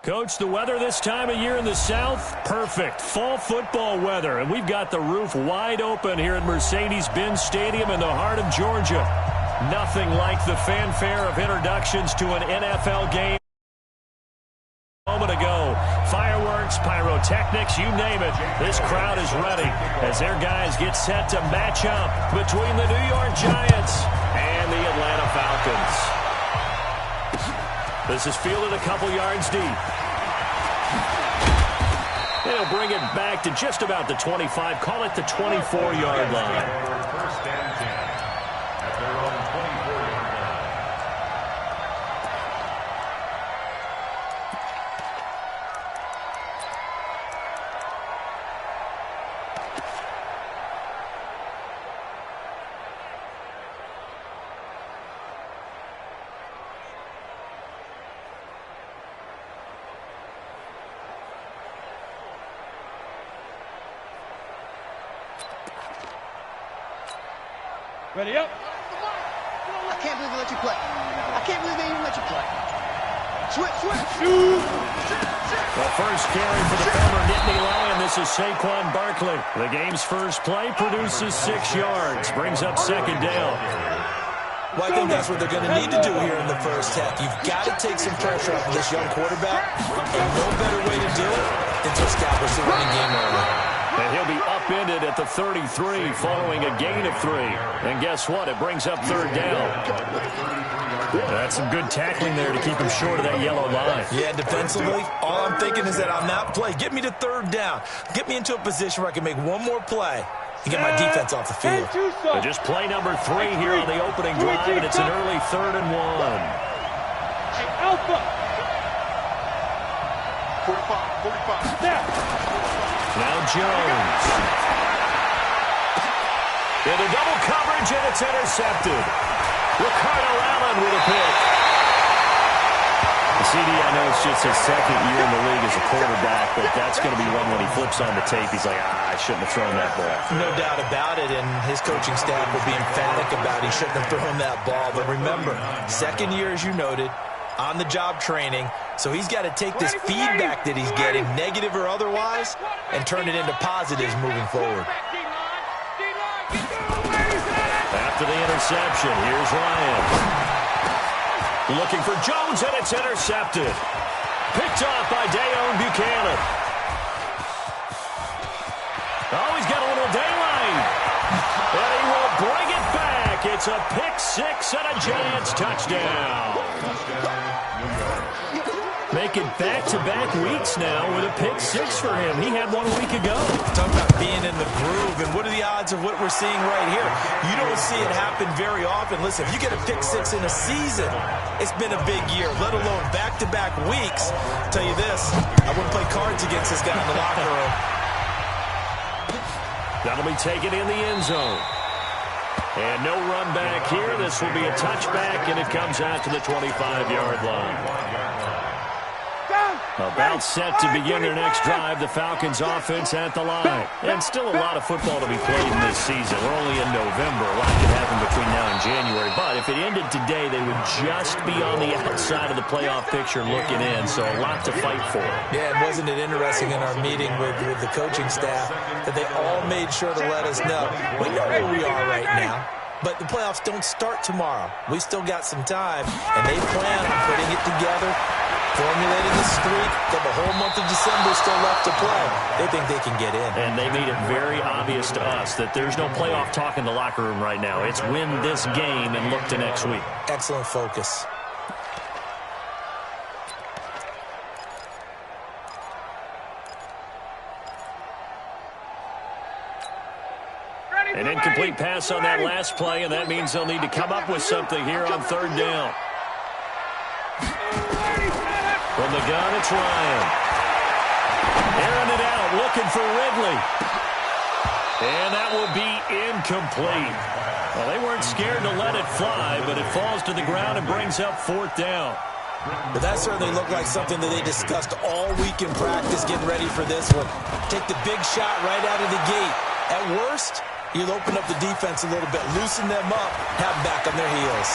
Coach, the weather this time of year in the South, perfect. Fall football weather, and we've got the roof wide open here at Mercedes-Benz Stadium in the heart of Georgia. Nothing like the fanfare of introductions to an NFL game a moment ago. Fireworks, pyrotechnics, you name it. This crowd is ready as their guys get set to match up between the New York Giants and the Atlanta Falcons. This is fielded a couple yards deep. They'll bring it back to just about the 25. Call it the 24-yard line. First and 10 at their own 24-yard line. Ready up. I can't believe they let you play. I can't believe they even let you play. Switch. The first carry for the former Nittany Lion. This is Saquon Barkley. The game's first play produces 6 yards. Brings up second down. Well, I think that's what they're going to need to do here in the first half. You've got to take some pressure off of this young quarterback. And no better way to do it than to establish the running game early. And he'll be upended at the 33 following a gain of 3. And guess what? It brings up third down. That's some good tackling there to keep him short of that yellow line. Yeah, defensively, all I'm thinking is that on that play, get me to third down. Get me into a position where I can make one more play and get my defense off the field. So just play number 3 here on the opening drive, and it's an early 3rd and 1. Hey, Alpha. 45. Snap. Now Jones. Into double coverage, and it's intercepted. Ricardo Allen with a pick. CD, I know it's just his second year in the league as a quarterback, but that's going to be one when he flips on the tape. He's like, I shouldn't have thrown that ball. No doubt about it, and his coaching staff will be emphatic about he shouldn't have thrown that ball. But remember, second year, as you noted, on-the-job training, so he's got to take this feedback that he's getting, negative or otherwise, and turn it into positives moving forward. After the interception, here's Ryan. Looking for Jones, and it's intercepted. Picked off by Dayon Buchanan. Oh, he's got a little daylight. And he will bring it back. It's a pick 6 and a Giants touchdown. Making back-to-back weeks now with a pick 6 for him. He had 1 week ago. Talk about being in the groove, and what are the odds of what we're seeing right here? You don't see it happen very often. Listen, if you get a pick 6 in a season, it's been a big year, let alone back-to-back weeks. I'll tell you this, I wouldn't play cards against this guy in the locker room. That'll be taken in the end zone. And no run back here. This will be a touchback, and it comes out to the 25-yard line. About set to begin their next drive, the Falcons offense at the line. And still a lot of football to be played in this season. We're only in November. A lot can happen between now and January. But if it ended today, they would just be on the outside of the playoff picture looking in. So a lot to fight for. Yeah, and wasn't it interesting in our meeting with the coaching staff that they all made sure to let us know, we know where we are right now. But the playoffs don't start tomorrow. We still got some time, and they plan on putting it together, formulating the streak, got the whole month of December still left to play. They think they can get in. And they made it very obvious to us that there's no playoff talk in the locker room right now. It's win this game and look to next week. Excellent focus. An incomplete pass on that last play, and that means they'll need to come up with something here on third down. From the gun, it's Ryan. Airing it out, looking for Ridley. And that will be incomplete. Well, they weren't scared to let it fly, but it falls to the ground and brings up fourth down. But that certainly looked like something that they discussed all week in practice, getting ready for this one. Take the big shot right out of the gate. At worst, you'll open up the defense a little bit, loosen them up, have them back on their heels.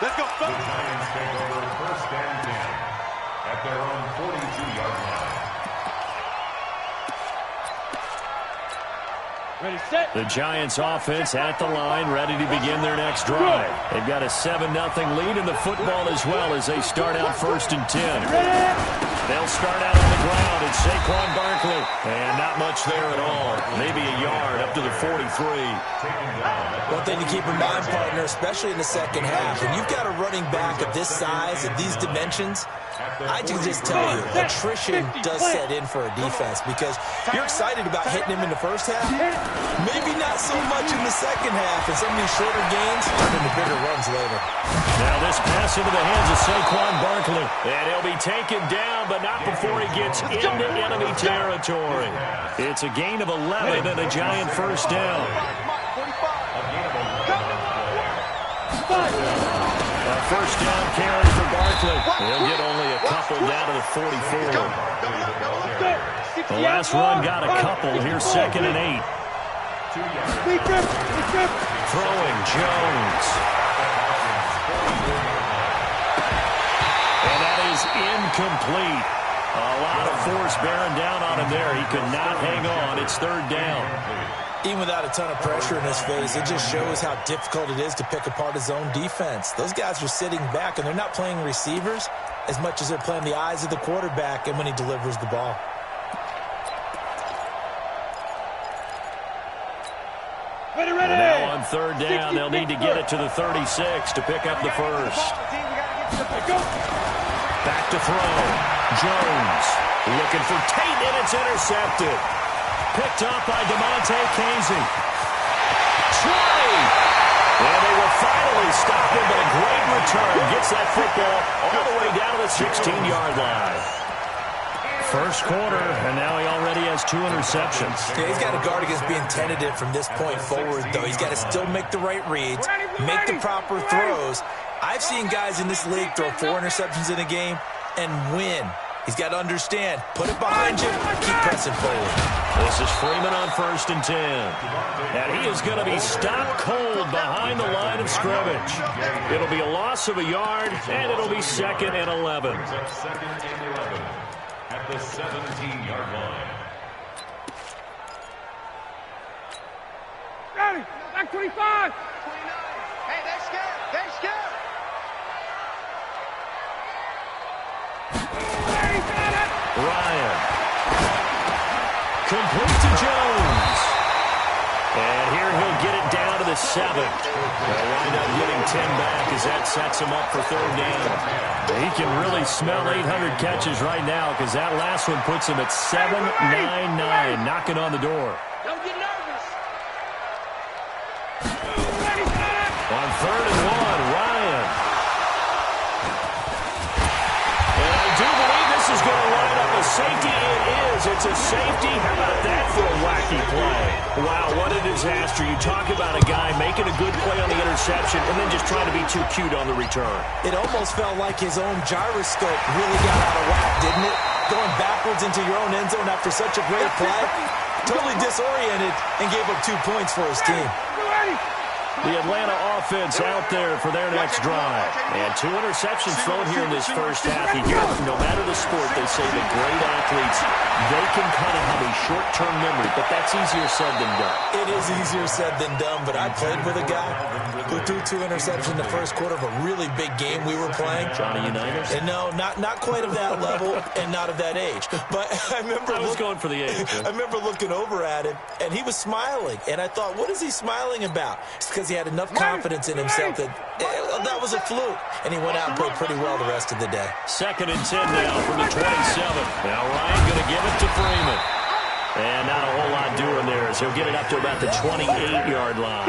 Let's go. The Giants take over first and 10 at their own 42-yard line. Ready, set. The Giants offense at the line, ready to begin their next drive. They've got a 7-0 lead in the football as well as they start out first and 10. They'll start out on the ground. It's Saquon Barkley. And not much there at all. Maybe a yard up to the 43. One thing to keep in mind, partner, especially in the second half, when you've got a running back of this size, of these dimensions, I can just tell you, attrition does set in for a defense because you're excited about hitting him in the first half. Maybe not so much in the second half, and some of these shorter gains turn into bigger runs later. Now this pass into the hands of Saquon Barkley. And he'll be taken down, but not before he gets into enemy territory. It's a gain of 11 and a Giant first down. A first down carry for Barkley. He'll get only a couple down to the 44. The last run got a couple. Here's second and 8. Throwing Jones. And that is incomplete. A lot of force bearing down on him there. He could not hang on. It's third down. Even without a ton of pressure in his face, it just shows how difficult it is to pick apart his own defense. Those guys are sitting back, and they're not playing receivers as much as they're playing the eyes of the quarterback and when he delivers the ball. And now on third down, they'll need to get it to the 36 to pick up the first. Back to throw. Jones looking for Tate, and it's intercepted. Picked up by DeMonte Casey. Try! And they will finally stop him, but a great return. Gets that football all the way down to the 16-yard line. First quarter, and now he already has 2 interceptions. Yeah, he's got to guard against being tentative from this point forward, though. He's got to still make the right reads, make the proper throws. I've seen guys in this league throw 4 interceptions in a game and win. He's got to understand, put it behind you, keep pressing forward. This is Freeman on first and 10. And he is going to be stopped cold behind the line of scrimmage. It'll be a loss of a yard, and it'll be second and 11. Second and 11 at the 17-yard line. Ready. Back 25. 29. Hey, they're scared. They're scared. Ryan. Complete to Jones. And here he'll get it down to the 7. They'll wind up getting 10 back as that sets him up for third down. He can really smell 800 catches right now because that last one puts him at 799, knocking on the door. Don't get nervous. On third and 1, Ryan. And I do believe this is going to line up a safety. It is. It's a safety. How about that for a wacky play? Wow, what a disaster. You talk about a guy making a good play on the interception and then just trying to be too cute on the return. It almost felt like his own gyroscope really got out of whack, didn't it? Going backwards into your own end zone after such a great play. Totally disoriented and gave up 2 points for his team. The Atlanta offense out there for their next drive. And 2 interceptions thrown here in this first half. You hear, no matter the sport, they say that great athletes, they can kind of have a short-term memory, but that's easier said than done. It is easier said than done, but I played with a guy who threw 2 interceptions in the first quarter of a really big game we were playing. Johnny Unitas? And no, not quite of that level and not of that age. But I remember I was going for the age. I remember looking over at him, and he was smiling. And I thought, what is he smiling about? It's because he had enough confidence in himself that that was a fluke. And he went out and played pretty well the rest of the day. Second and 10 now from the 27. Now Ryan going to give it to Freeman. And not a whole lot doing there as he'll get it up to about the 28-yard line.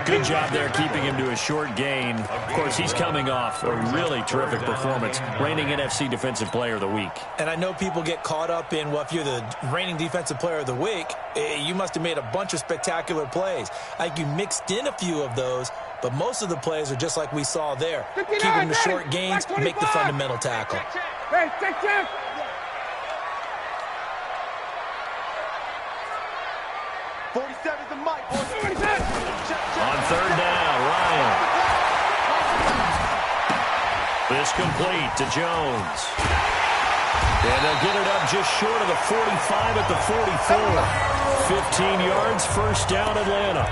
Good job there keeping him to a short gain. Of course, he's coming off a really terrific performance, reigning NFC Defensive Player of the Week. And I know people get caught up in, well, if you're the reigning Defensive Player of the Week, you must have made a bunch of spectacular plays. Like you mixed in a few of those, but most of the plays are just like we saw there. Keep them to short gains, make the fundamental tackle. Hey, check. 47's the mic. On third down, Ryan. This complete to Jones. And they'll get it up just short of the 45 at the 44. 15 yards, first down Atlanta.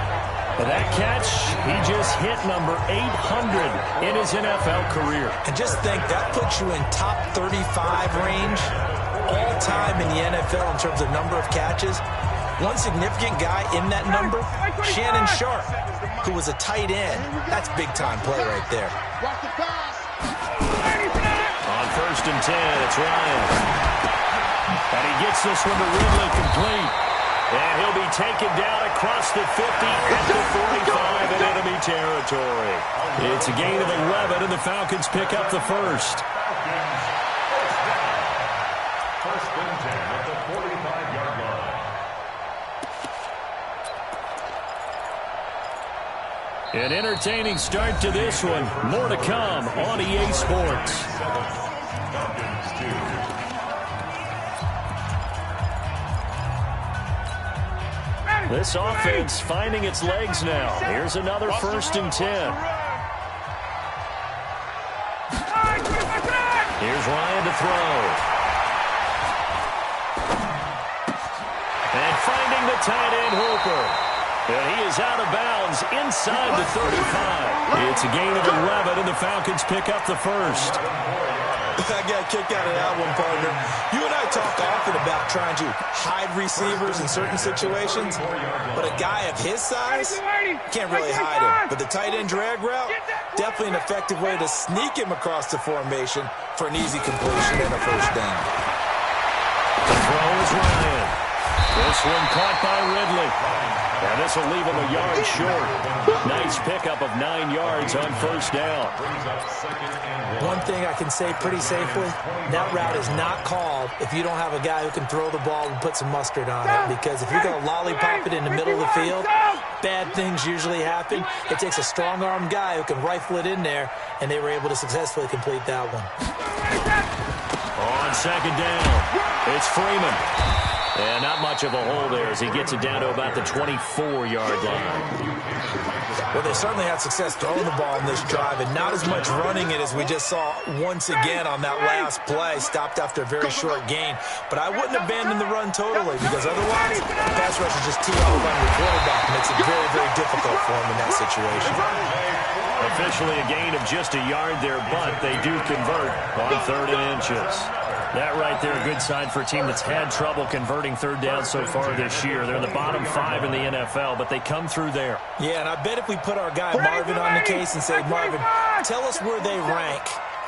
And that catch, he just hit number 800 in his NFL career. And just think, that puts you in top 35 range all time in the NFL in terms of number of catches. One significant guy in that number, Shannon Sharp, who was a tight end. That's big-time play right there. On first and 10, it's Ryan. And he gets this one to Ridley complete. And he'll be taken down across the 50 at the 45 in enemy territory. It's a gain of 11, and the Falcons pick up the first. First and 10 at the 45-yard line. An entertaining start to this one. More to come on EA Sports. Falcons 2. This offense finding its legs now. Here's another first and 10. Here's Ryan to throw. And finding the tight end Hooper. And he is out of bounds inside the 35. It's a gain of 11, and the Falcons pick up the first. I got a kick out of that one, partner. You and I talk often about trying to hide receivers in certain situations, but a guy of his size can't really hide him. But the tight end drag route, definitely an effective way to sneak him across the formation for an easy completion and a first down. The throw is Ryan. This one caught by Ridley. And this will leave him a yard short. Nice pickup of 9 yards on first down. One thing I can say pretty safely, that route is not called if you don't have a guy who can throw the ball and put some mustard on it. Because if you're going to lollipop it in the middle of the field, bad things usually happen. It takes a strong-armed guy who can rifle it in there, and they were able to successfully complete that one. On second down, it's Freeman. And not much of a hole there as he gets it down to about the 24-yard line. Well, they certainly had success throwing the ball in this drive, and not as much running it as we just saw once again on that last play, stopped after a very short gain. But I wouldn't abandon the run totally, because otherwise, the pass rush will just tee off on your quarterback and makes it very, very difficult for him in that situation. Officially a gain of just a yard there, but they do convert on 3rd and inches. That right there, a good sign for a team that's had trouble converting third down so far this year. They're in the bottom 5 in the NFL, but they come through there. Yeah, and I bet if we put our guy Marvin on the case and say, Marvin, tell us where they rank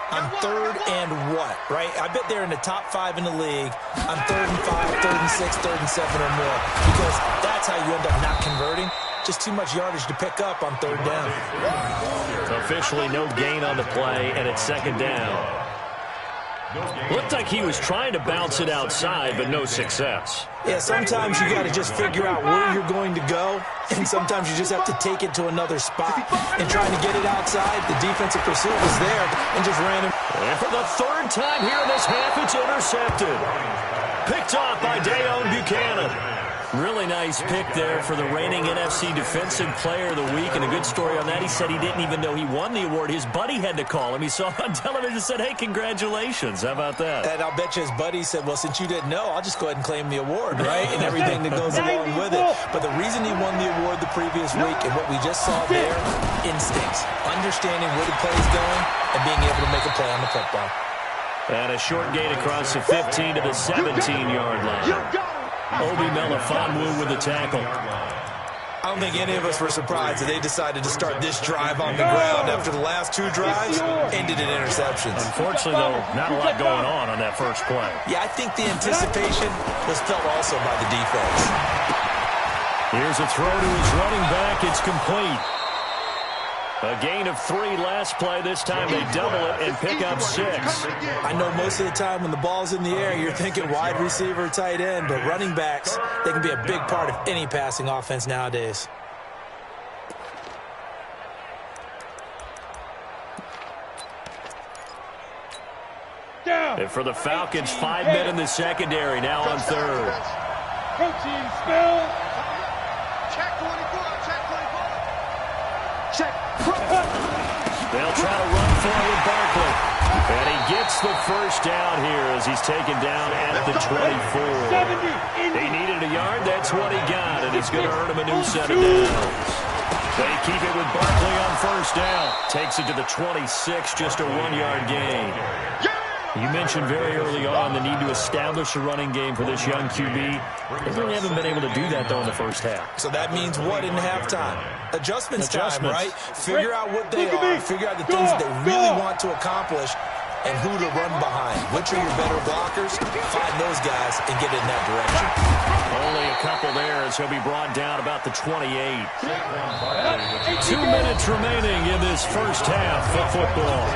on 3rd and what, right? I bet they're in the top 5 in the league on 3rd and 5, 3rd and 6, 3rd and 7 or more, because that's how you end up not converting. Just too much yardage to pick up on 3rd down. Officially no gain on the play, and it's 2nd down. Looked like he was trying to bounce it outside, but no success. Yeah, sometimes you got to just figure out where you're going to go, and sometimes you just have to take it to another spot. And trying to get it outside, the defensive pursuit was there and just ran him. And for the 3rd time here in this half, it's intercepted. Picked off by Dayon Buchanan. Really nice pick there for the reigning NFC Defensive Player of the Week. And a good story on that, he said he didn't even know he won the award. His buddy had to call him. He saw it on television and said, hey, congratulations. How about that? And I'll bet you his buddy said, well, since you didn't know, I'll just go ahead and claim the award, right? And everything that goes along with it. But the reason he won the award the previous week and what we just saw there, instincts. Understanding where the play is going and being able to make a play on the football. And a short gain across the 15 to the 17-yard line. Obi Melifonwu with the tackle. I don't think any of us were surprised that they decided to start this drive on the ground after the last 2 drives ended in interceptions. Unfortunately, though, not a lot going on that first play. Yeah, I think the anticipation was felt also by the defense. Here's a throw to his running back. It's complete. A gain of 3 last play. This time they double it and pick up 6. I know most of the time when the ball's in the air, you're thinking wide receiver, tight end, but running backs, they can be a big part of any passing offense nowadays. And for the Falcons, 5 men in the secondary, now on 3rd. Coaching spill. Check 24. Check 24. Check. They'll try to run for it with Barkley. And he gets the first down here as he's taken down at the 24. He needed a yard. That's what he got, and it's going to earn him a new set of downs. They keep it with Barkley on first down. Takes it to the 26, just a 1-yard gain. You mentioned very early on the need to establish a running game for this young QB. They really haven't been able to do that, though, in the first half. So that means what in halftime? Adjustments time, right? Figure out what they are, figure out the things that they really want to accomplish, and who to run behind. Which are your better blockers? Find those guys and get in that direction. Only a couple there as he'll be brought down about the 28. 2 minutes remaining in this first half of football.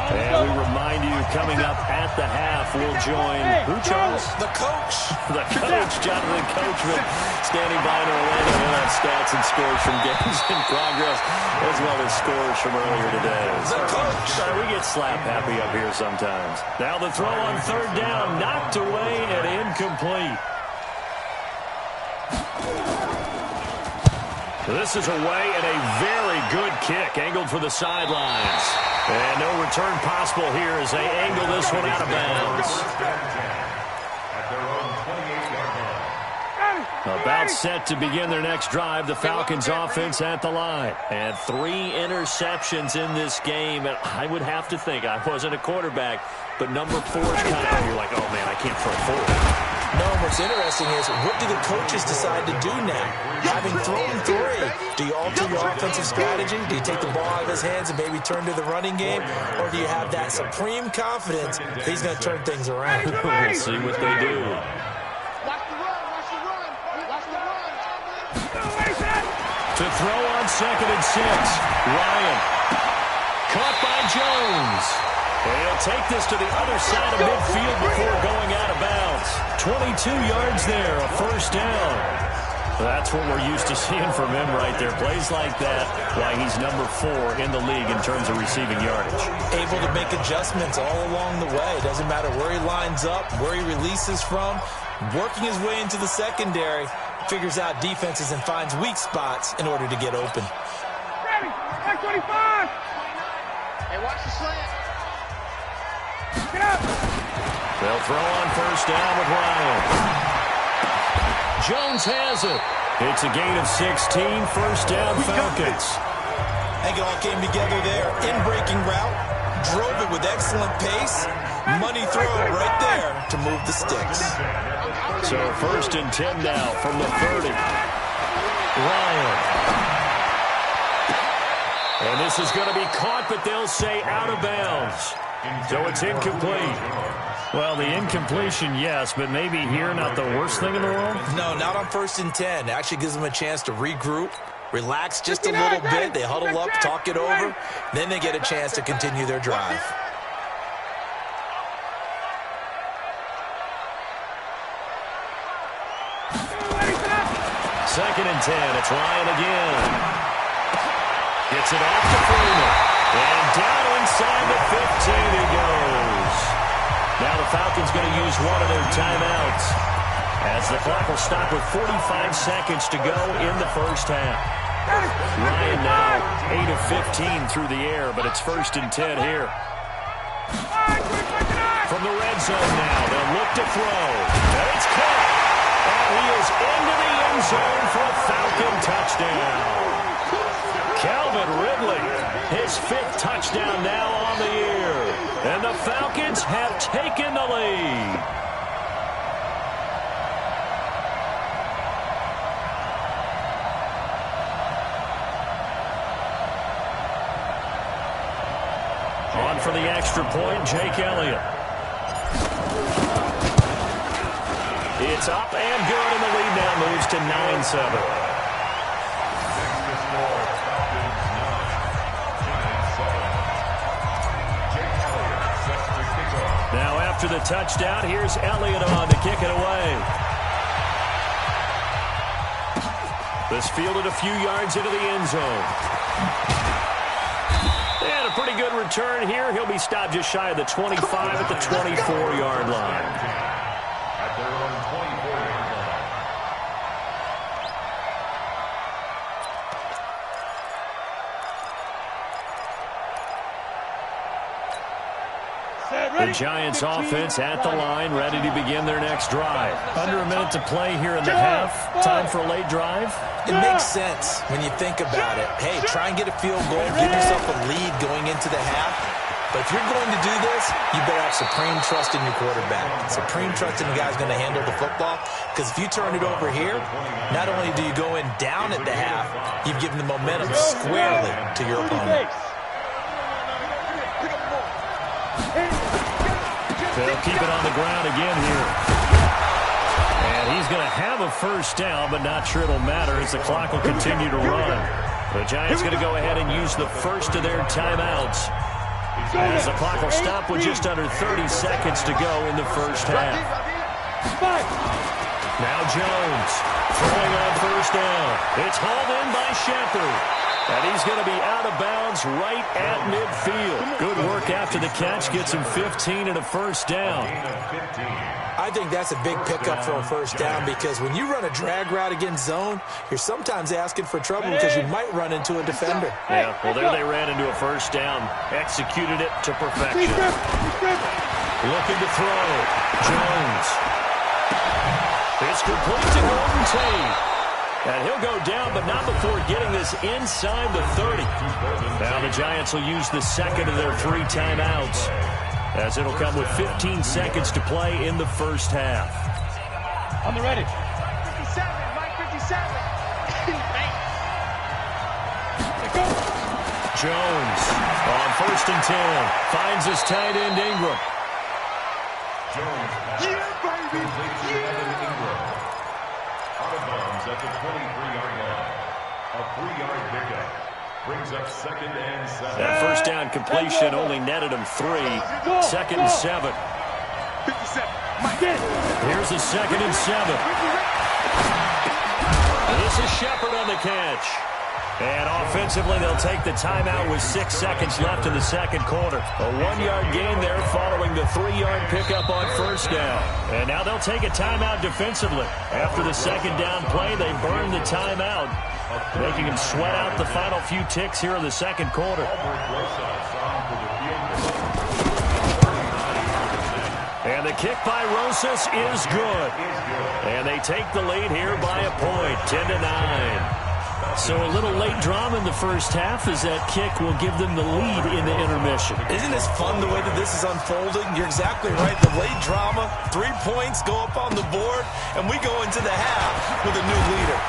And we remind you, coming up at the half, we'll join who, Charles? The coach. The coach, Jonathan Coachman, standing by in Orlando. He'll have stats and scores from games in progress, as well as scores from earlier today. The coach. Sorry, we get slap happy up here sometimes. Now the throw on third down, knocked away and incomplete. This is away and a very good kick, angled for the sidelines. And no return possible here as they angle this one out of bounds. About set to begin their next drive, the Falcons offense at the line. And 3 interceptions in this game. And I would have to think, I wasn't a quarterback, but number 4 is kind of, you're like, oh man, I can't throw 4. No, what's interesting is, what do the coaches decide to do now? Having thrown 3, do you alter your offensive strategy? Do you take the ball out of his hands and maybe turn to the running game? Or do you have that supreme confidence that he's going to turn things around? We'll see what they do. To throw on 2nd and 6. Ryan. Caught by Jones. And he'll take this to the other side of midfield before going out of bounds. 22 yards there, a first down. That's what we're used to seeing from him right there. Plays like that, why he's number 4 in the league in terms of receiving yardage. Able to make adjustments all along the way. Doesn't matter where he lines up, where he releases from. Working his way into the secondary, figures out defenses and finds weak spots in order to get open. Ready, 25. Hey, watch the slant. Get up. They'll throw on first down with Ryan. Jones has it. It's a gain of 16, first down Falcons. I think it all came together there. In-breaking route, drove it with excellent pace. Money throw right there to move the sticks. So 1st and 10 now from the 30. Ryan. And this is going to be caught, but they'll say out of bounds. So it's incomplete. Well, the incompletion, yes, but maybe here not the worst thing in the world? No, not on 1st and 10. Actually gives them a chance to regroup, relax just a little bit. They huddle up, talk it over. Then they get a chance to continue their drive. Second and 10. It's Ryan again. Gets it off to Freeman. And down inside the 15 he goes. Now the Falcons going to use one of their timeouts as the clock will stop with 45 seconds to go in the first half. Ryan now 8 of 15 through the air, but it's 1st and 10 here. From the red zone now, they'll look to throw. And it's caught. And he is into the end zone for a Falcon touchdown. Calvin Ridley, his 5th touchdown now on the year. And the Falcons have taken the lead. On for the extra point, Jake Elliott. It's up and good, and the lead now moves to 9-7. Now after the touchdown, here's Elliott on to kick it away. This fielded a few yards into the end zone. And a pretty good return here. He'll be stopped just shy of the 25 at the 24-yard line. At their own 24. The Giants offense at the line, ready to begin their next drive. Under a minute to play here in the half. Time for a late drive. It makes sense when you think about it. Hey, try and get a field goal, give yourself a lead going into the half. But if you're going to do this, you better have supreme trust in your quarterback. Supreme trust in the guy's going to handle the football. Because if you turn it over here, not only do you go in down at the half, you've given the momentum squarely to your opponent. They'll keep it on the ground again here. And he's going to have a first down, but not sure it'll matter as the clock will continue to run. The Giants going to go ahead and use the first of their timeouts, as the clock will stop with just under 30 seconds to go in the first half. Now Jones throwing on first down. It's hauled in by Shepard. And he's going to be out of bounds right at midfield. Good work after the catch. Gets him 15 and a first down. I think that's a big pickup for a first down because when you run a drag route against zone, you're sometimes asking for trouble because you might run into a defender. Yeah, well, there they ran into a first down. Executed it to perfection. Looking to throw. Jones. It's complete to Golden Tate. And he'll go down, but not before getting this inside the 30. Now the Giants will use the second of their 3 timeouts, as it'll come with 15 seconds to play in the first half. On the ready. 57, Mike 57. Jones on first and 10. Finds his tight end Ingram. Jones pass. Complete to Evan Ingram. Out of bounds at the 23-yard line. A 3-yard pickup brings up 2nd and 7. That first down completion only netted him 3. 2nd and 7. 57. Here's a 2nd and 7. This is Shepard on the catch. And offensively, they'll take the timeout with 6 seconds left in the second quarter. A 1-yard gain there following the 3-yard pickup on first down. And now they'll take a timeout defensively. After the second down play, they burn the timeout, making them sweat out the final few ticks here in the second quarter. And the kick by Rosas is good. And they take the lead here by a point, 10-9. So a little late drama in the first half as that kick will give them the lead in the intermission. Isn't this fun the way that this is unfolding? You're exactly right. The late drama, 3 points go up on the board, and we go into the half with a new leader.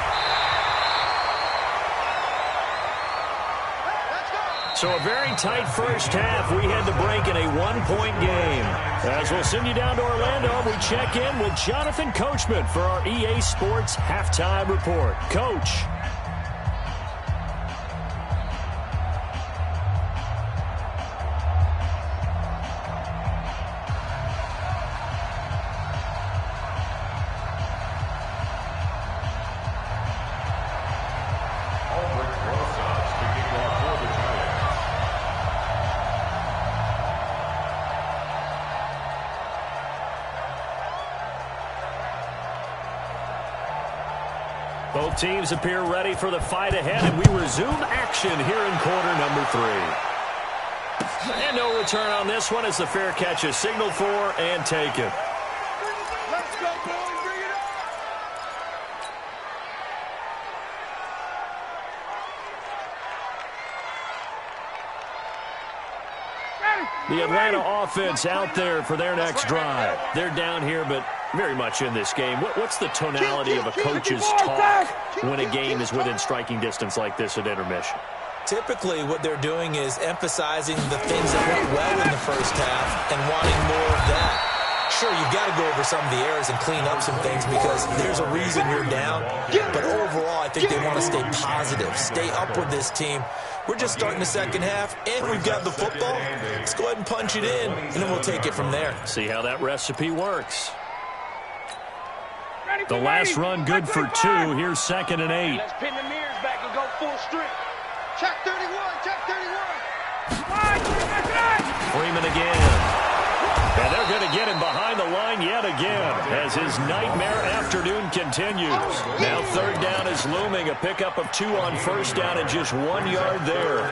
So a very tight first half. We had to break in a 1-point game. As we'll send you down to Orlando, we check in with Jonathan Coachman for our EA Sports Halftime Report. Coach. Both teams appear ready for the fight ahead, and we resume action here in quarter number 3. And no return on this one as the fair catch is signaled for and taken. Let's go, boys. Bring it up. The Atlanta offense out there for their next drive. They're down here, but very much in this game. What's the tonality of a coach's talk when a game is within striking distance like this at intermission? Typically, what they're doing is emphasizing the things that went well in the first half and wanting more of that. Sure, you've got to go over some of the errors and clean up some things because there's a reason you're down. But overall, I think they want to stay positive, stay up with this team. We're just starting the second half, and we've got the football. Let's go ahead and punch it in, and then we'll take it from there. See how that recipe works. The last run good for 2. Here's 2nd and 8. Let's pin the mirrors back and go full strength. Check 31, check 31. Freeman again. And they're going to get him behind the line yet again as his nightmare afternoon continues. Now 3rd down is looming. A pickup of 2 on first down and just 1 yard there.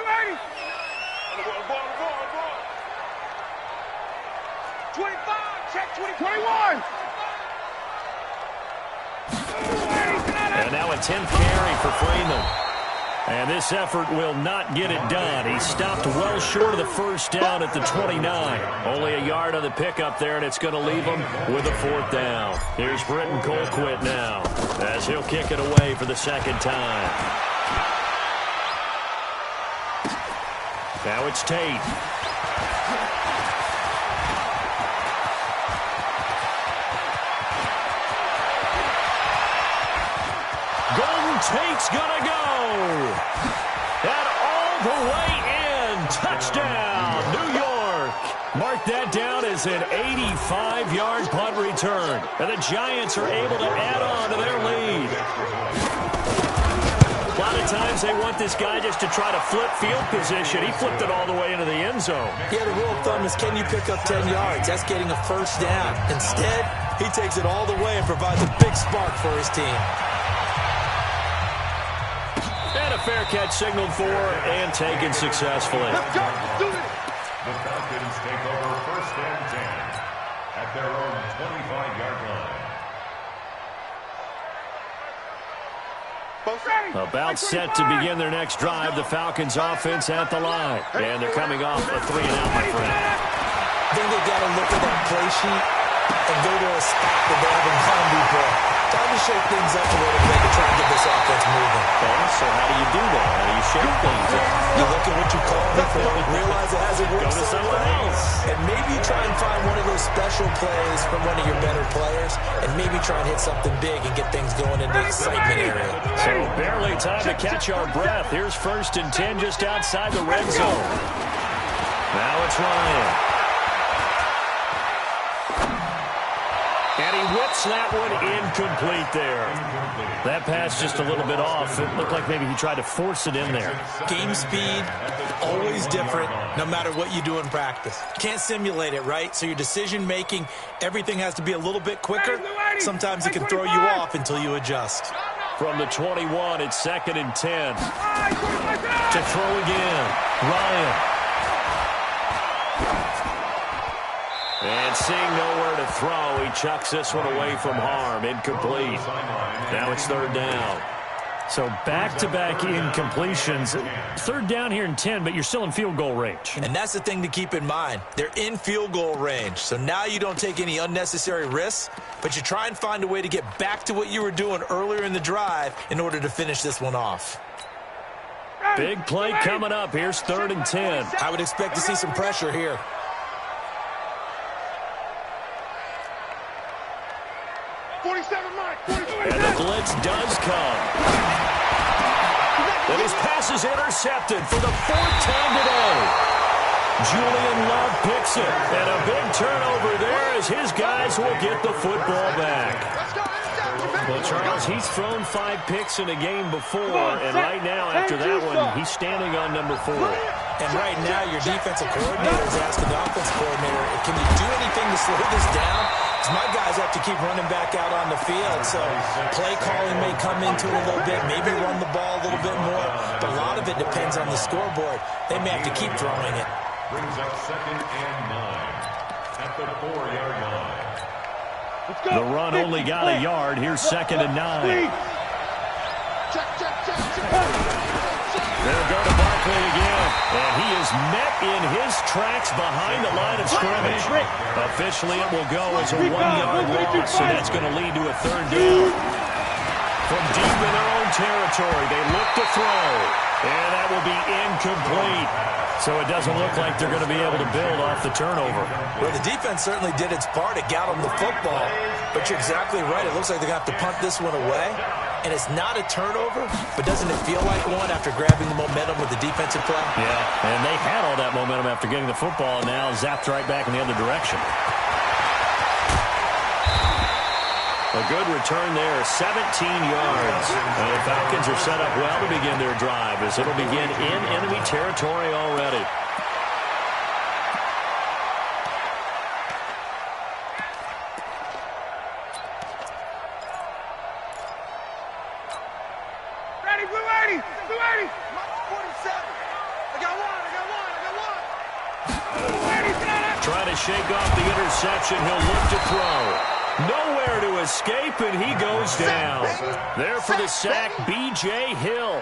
80. 25, check 21. And now a 10th carry for Freeman. And this effort will not get it done. He stopped well short of the first down at the 29. Only a yard on the pickup there, and it's going to leave him with a 4th down. Here's Britton Colquitt now, as he'll kick it away for the second time. Now it's Tate. Tate's gonna go. And all the way in. Touchdown, New York. Mark that down as an 85-yard punt return. And the Giants are able to add on to their lead. A lot of times they want this guy just to try to flip field position. He flipped it all the way into the end zone. Yeah, the rule of thumb is, can you pick up 10 yards? That's getting a first down. Instead, he takes it all the way and provides a big spark for his team. And a fair catch signaled for and taken successfully. Let's go. Let's do it. The Falcons take over 1st and 10 at their own 25-yard line. About set to begin their next drive. The Falcons offense at the line. And they're coming off a 3-and-out, my friend. I think they've got to look at that play sheet and go to a spot that they haven't gone before. Time to shake things up a little bit to try and get this offense moving. Okay, so how do you do that? How do you shake things up? You look at what you called before, realize it hasn't worked somewhere else. And maybe you try and find one of those special plays from one of your better players, and maybe try and hit something big and get things going in the excitement area. So barely time to catch our breath. Here's 1st and 10 just outside the red zone. Now it's Ryan. And he whips that one incomplete there. That pass just a little bit off. It looked like maybe he tried to force it in there. Game speed, always different, no matter what you do in practice. Can't simulate it, right? So your decision-making, everything has to be a little bit quicker. Sometimes it can throw you off until you adjust. From the 21, it's 2nd and 10. To throw again, Ryan. And seeing nowhere to throw, he chucks this one away from harm. Incomplete. Now it's 3rd down. So back-to-back incompletions. 3rd down here in 10, but you're still in field goal range. And that's the thing to keep in mind. They're in field goal range. So now you don't take any unnecessary risks, but you try and find a way to get back to what you were doing earlier in the drive in order to finish this one off. Big play coming up. Here's 3rd and 10. I would expect to see some pressure here. And the blitz does come. And his pass is intercepted for the 4th time today. Julian Love picks it. And a big turnover there as his guys will get the football back. Well, Charles, he's thrown 5 picks in a game before, and right now, after that one, he's standing on number 4. And right now, your defensive coordinator is asking the offensive coordinator, can you do anything to slow this down? Because my guys have to keep running back out on the field, so play calling may come into it a little bit, maybe run the ball a little bit more, but a lot of it depends on the scoreboard. They may have to keep throwing it. Brings up 2nd and 9 at the 4-yard line. The run only got a yard. Here's 2nd and 9. They'll go to Barkley again. And he is met in his tracks behind the line of scrimmage. Officially, it will go as a 1-yard loss, and that's going to lead to a 3rd down. From deep in their own territory, they look to throw. And that will be incomplete. So it doesn't look like they're going to be able to build off the turnover. Well, the defense certainly did its part. It got them the football. But you're exactly right. It looks like they're going to have to punt this one away. And it's not a turnover, but doesn't it feel like one after grabbing the momentum with the defensive play? Yeah, and they had all that momentum after getting the football, and now zapped right back in the other direction. A good return there, 17 yards. And the Falcons are set up well to begin their drive as it'll begin in enemy territory already. Ready, blue 80, blue 80. 47. I got shake off the interception. He'll look to throw. Nowhere to escape, and he goes down. There for the sack, B.J. Hill.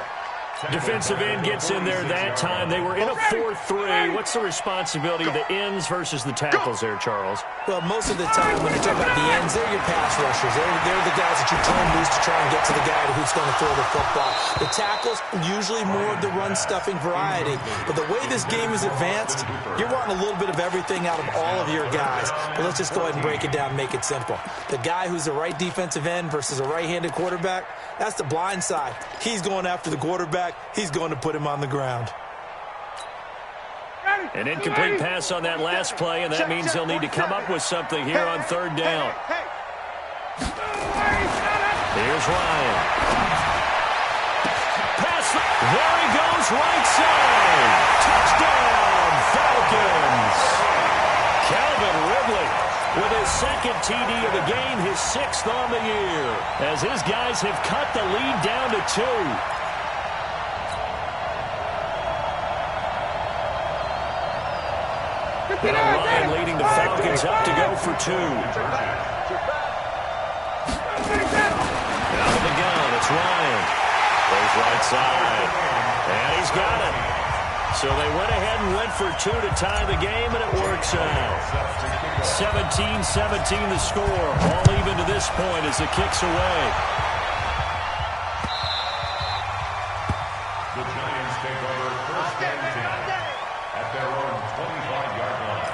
Defensive end gets in there that time. They were in a 4-3. What's the responsibility of the ends versus the tackles there, Charles? Well, most of the time when you're talking about the ends, they're your pass rushers. They're the guys that you turn loose to try and get to the guy who's going to throw the football. The tackles, usually more of the run-stuffing variety. But the way this game is advanced, you're wanting a little bit of everything out of all of your guys. But let's just go ahead and break it down and make it simple. The guy who's the right defensive end versus a right-handed quarterback, that's the blind side. He's going after the quarterback. He's going to put him on the ground. An incomplete pass on that last play, and that means they'll need to come up with something here on third down. Here's Ryan. Pass. There he goes, right side. Touchdown, Falcons. Calvin Ridley with his second TD of the game, his 6th on the year, as his guys have cut the lead down to 2. And Ryan leading the Falcons up to go for 2. Out of the gun, it's Ryan. Goes right side. And he's got it. So they went ahead and went for 2 to tie the game, and it works out. 17-17 the score. All even to this point as it kicks away. The Giants take over first and 10 at their own 25-yard line.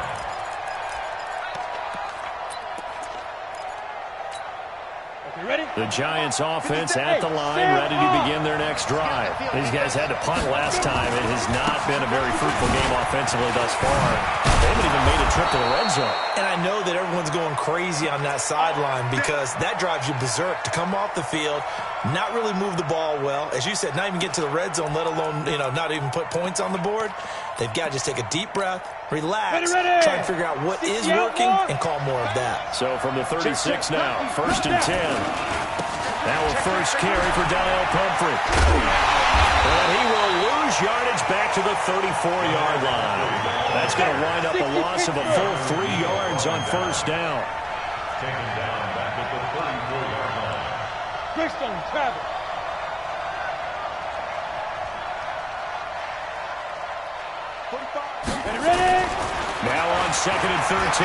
The Giants offense at the line, ready to begin their next drive. These guys had to punt last time. It has not been a very fruitful game offensively thus far. They haven't even made a trip to the red zone. And I know that everyone's going crazy on that sideline because that drives you berserk to come off the field, not really move the ball well. As you said, not even get to the red zone, let alone, not even put points on the board. They've got to just take a deep breath, relax, try and figure out what is working, and call more of that. So from the 36 now, 1st and 10. Now a first carry for Daniel Pumphrey. And he will lose yardage back to the 34-yard line. That's going to wind up a loss of a full 3 yards on first down. Taken down back at the 34-yard line. Brixton, Travis. Ready? Now on 2nd and 13.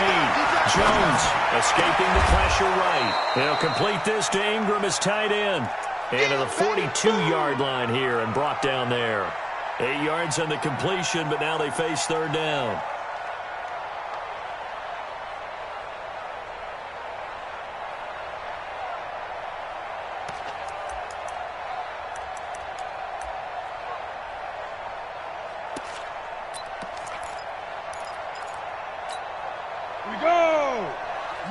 Jones escaping the pressure right. He'll complete this to Ingram as tight end. And to the 42-yard line here and brought down there. 8 yards on the completion, but now they face third down. We go!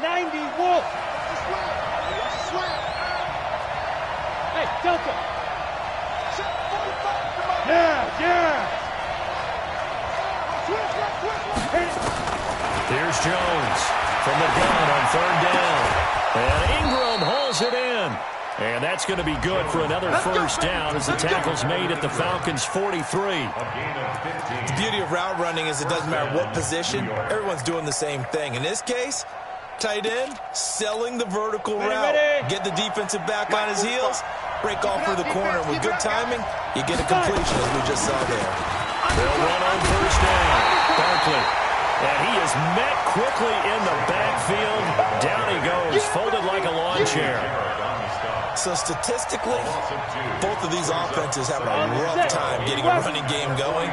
90 Wolf! Hey, Delta! Yeah! Here's Jones from the gun on third down. And Ingram hauls it in. And that's going to be good for another first down as the tackle's made at the Falcons' 43. The beauty of route running is it doesn't matter what position, everyone's doing the same thing. In this case, tight end, selling the vertical route. Get the defensive back on his heels, break off for the corner. With good timing, you get a completion, as we just saw there. They'll run on first down. Barkley. And he is met quickly in the backfield. Down he goes, folded like a lawn chair. So statistically, both of these offenses have a rough time getting a running game going.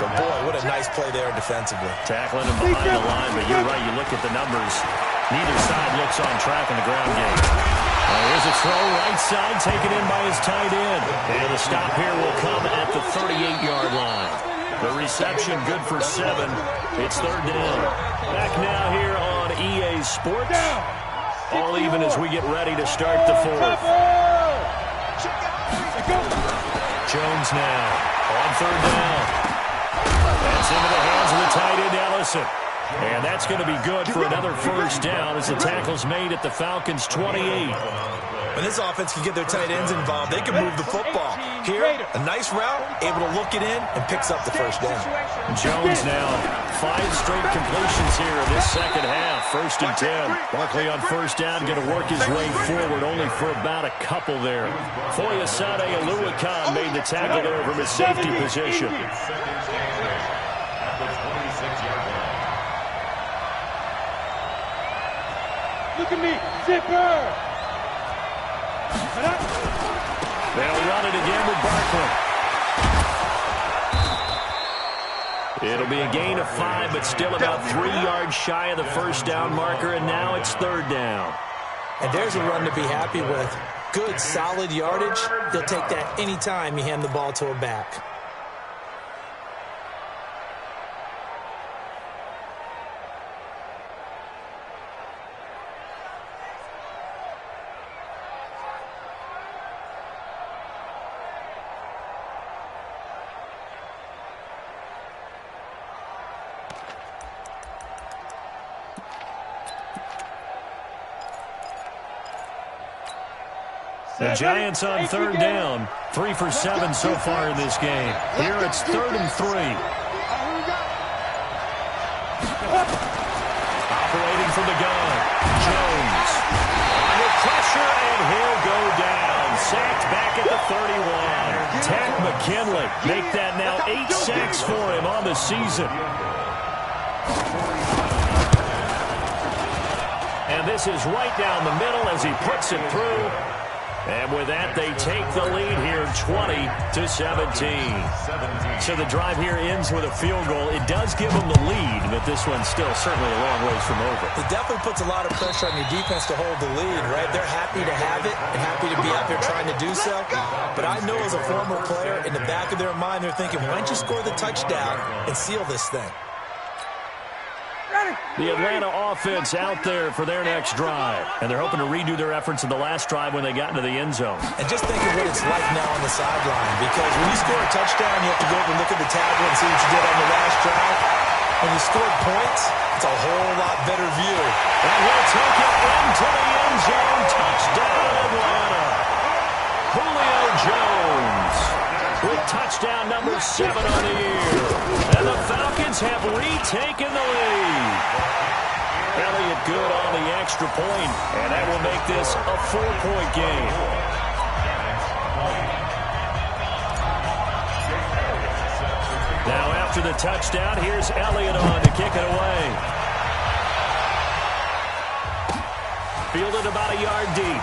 But boy, what a nice play there defensively. Tackling him behind the line, but you're right, you look at the numbers. Neither side looks on track in the ground game. Here's a throw, right side, taken in by his tight end. And the stop here will come at the 38-yard line. The reception good for 7. It's third down. Back now here on EA Sports. All even as we get ready to start the fourth. Jones now on third down. That's into the hands of the tight end, Ellison. And that's going to be good for another first down as the tackle's made at the Falcons' 28. When this offense can get their tight ends involved, they can move the football. Here, a nice route, able to look it in, and picks up the first down. Jones now 5 straight completions here in this second half. 1st and 10. Barkley on first down, going to work his way forward, only for about a couple there. Foyesade Oluwakan made the tackle there from his safety position. Look at me, zipper! They'll run it again with Barkley. It'll be a gain of 5, but still about 3 yards shy of the first down marker, and now it's 3rd down. And there's a run to be happy with. Good, solid yardage. They'll take that anytime you hand the ball to a back. The Giants on 3rd down. 3 for 7 so far in this game. Here it's 3rd and 3. Operating from the gun. Jones. Under pressure, and he'll go down. Sacked back at the 31. Ted McKinley make that now 8 sacks for him on the season. And this is right down the middle as he puts it through. And with that, they take the lead here 20-17. So the drive here ends with a field goal. It does give them the lead, but this one's still certainly a long ways from over. It definitely puts a lot of pressure on your defense to hold the lead, right? They're happy to have it and happy to be out there trying to do so. But I know as a former player, in the back of their mind, they're thinking, why don't you score the touchdown and seal this thing? The Atlanta offense out there for their next drive. And they're hoping to redo their efforts in the last drive when they got into the end zone. And just think of what it's like now on the sideline. Because when you score a touchdown, you have to go over and look at the tablet and see what you did on the last drive. When you scored points, it's a whole lot better view. And he'll take it into the end zone. Touchdown, Atlanta. Julio Jones with touchdown number 7 on the year. And the Falcons have retaken the lead. Elliott good on the extra point, and that will make this a 4-point game. Now after the touchdown, here's Elliott on to kick it away. Fielded about a yard deep.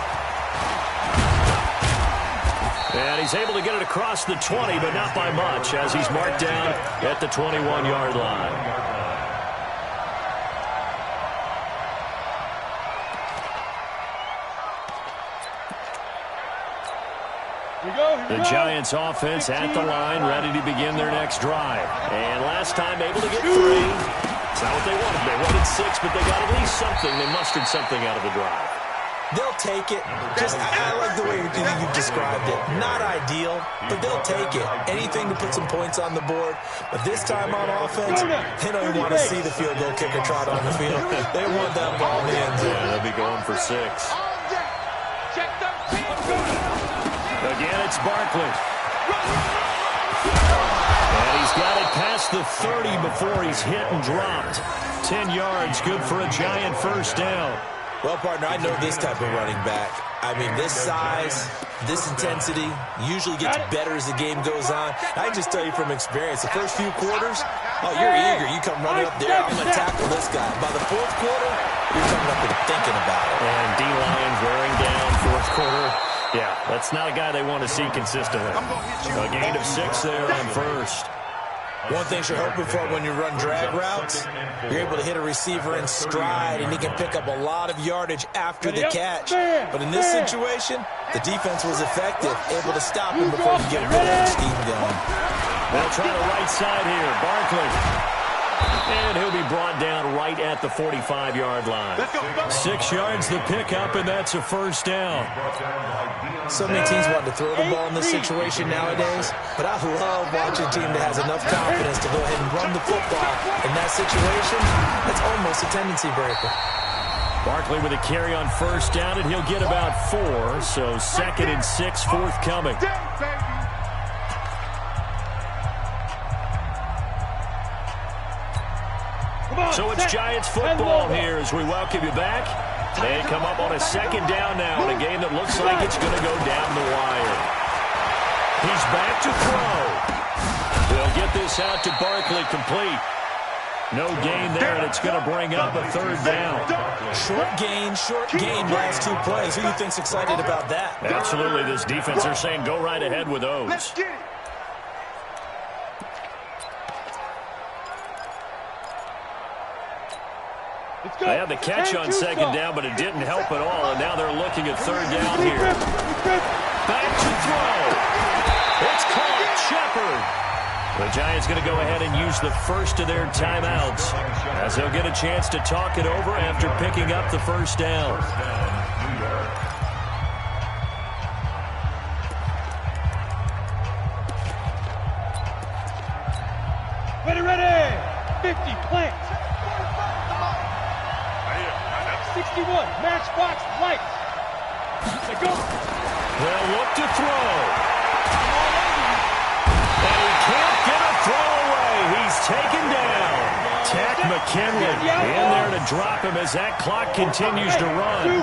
And he's able to get it across the 20, but not by much, as he's marked down at the 21-yard line. The Giants offense at the line, ready to begin their next drive. And last time able to get 3. It's not what they wanted. They wanted 6, but they got at least something. They mustered something out of the drive. They'll take it. I like the way you described it. Not ideal, but they'll take it. Anything to put some points on the board. But this time on offense, they don't even want to see the field goal kicker trot on the field. They want that ball in the end zone. Yeah, they'll be going for 6. Again, it's Barkley. And he's got it past the 30 before he's hit and dropped. 10 yards, good for a Giant first down. Well, partner, I know this type of running back. I mean, this size, this intensity usually gets better as the game goes on. I can just tell you from experience, the first few quarters, oh, you're eager. You come running up there, I'm going to tackle this guy. By the 4th quarter, you're coming up and thinking about it. And D-line wearing down 4th quarter. Yeah, that's not a guy they want to see consistently. A gain of 6 there on first. One thing you're hoping for when you run drag routes, you're able to hit a receiver in stride, and he can pick up a lot of yardage after the catch. But in this situation, the defense was effective, able to stop him before he could get a bit of steam going. They'll try the right side here. Barkley. And he'll be brought down right at the 45-yard line. 6 yards the pickup, and that's a first down. So many teams want to throw the ball in this situation nowadays, but I love watching a team that has enough confidence to go ahead and run the football. In that situation, that's almost a tendency breaker. Barkley with a carry on first down, and he'll get about 4, so 2nd and 6 forthcoming. So it's Giants football here as we welcome you back. They come up on a 2nd down now in a game that looks like it's going to go down the wire. He's back to throw. They'll get this out to Barkley complete. No gain there, and it's going to bring up a 3rd down. Short gain, last 2 plays. Who do you think's excited about that? Absolutely. This defense are saying go right ahead with those. Let's get it. They had the catch on 2nd down, but it didn't help at all, and now they're looking at 3rd down here. Back to throw. It's caught. Shepard. The Giants going to go ahead and use the first of their timeouts as they'll get a chance to talk it over after picking up the first down. Ready. 50, plant. 61, matchbox, lights. Let's go. They'll look to throw. And he can't get a throw away. He's taken down. Tack McKinley in there to drop him as that clock continues to run. You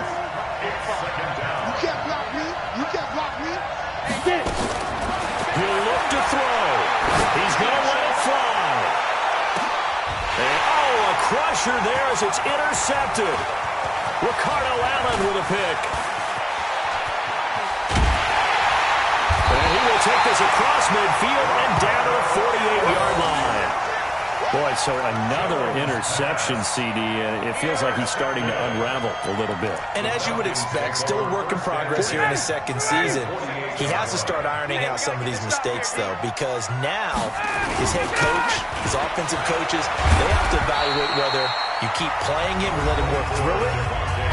can't block me. You can't block me. He'll look to throw. He's going to let it fly. And, a crusher there as it's intercepted. Ricardo Allen with a pick. And he will take this across midfield and down to the 48-yard line. Boy, so another interception, CD. It feels like he's starting to unravel a little bit. And as you would expect, still a work in progress here in his 2nd season. He has to start ironing out some of these mistakes, though, because now his head coach, his offensive coaches, they have to evaluate whether you keep playing him and let him work through it,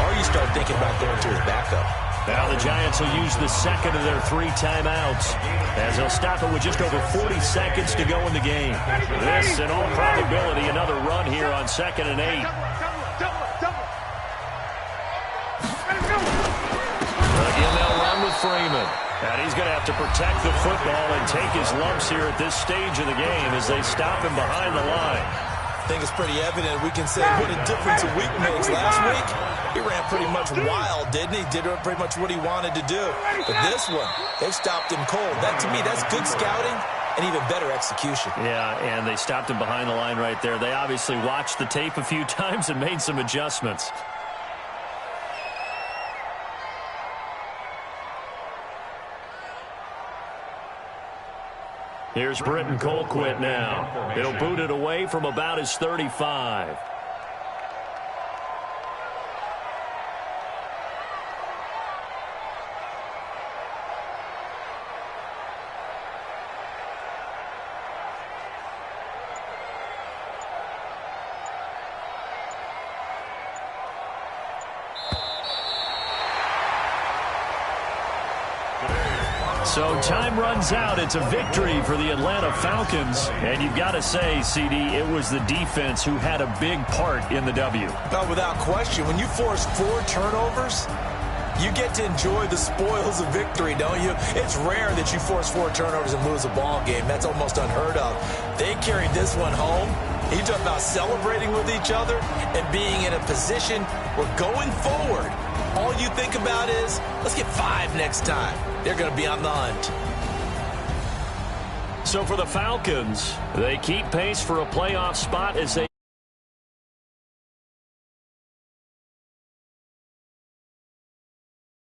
or you start thinking about going to his backup. Now the Giants will use the 2nd of their 3 timeouts as they'll stop it with just over 40 seconds to go in the game. This, in all probability, another run here on 2nd and 8. Again, they'll run with Freeman. And he's going to have to protect the football and take his lumps here at this stage of the game as they stop him behind the line. I think it's pretty evident we can say what a difference a week makes. Last week, he ran pretty much wild, didn't he? Did pretty much what he wanted to do. But this one, they stopped him cold. That, to me, that's good scouting and even better execution. Yeah, and they stopped him behind the line right there. They obviously watched the tape a few times and made some adjustments. Here's Britton Colquitt now. He'll boot it away from about his 35. So time runs out. It's a victory for the Atlanta Falcons. And you've got to say, CD, it was the defense who had a big part in the W. No, without question. When you force 4 turnovers, you get to enjoy the spoils of victory, don't you? It's rare that you force 4 turnovers and lose a ball game. That's almost unheard of. They carried this one home. You talk about celebrating with each other and being in a position where going forward, all you think about is, let's get 5 next time. They're going to be on the hunt. So for the Falcons, they keep pace for a playoff spot as they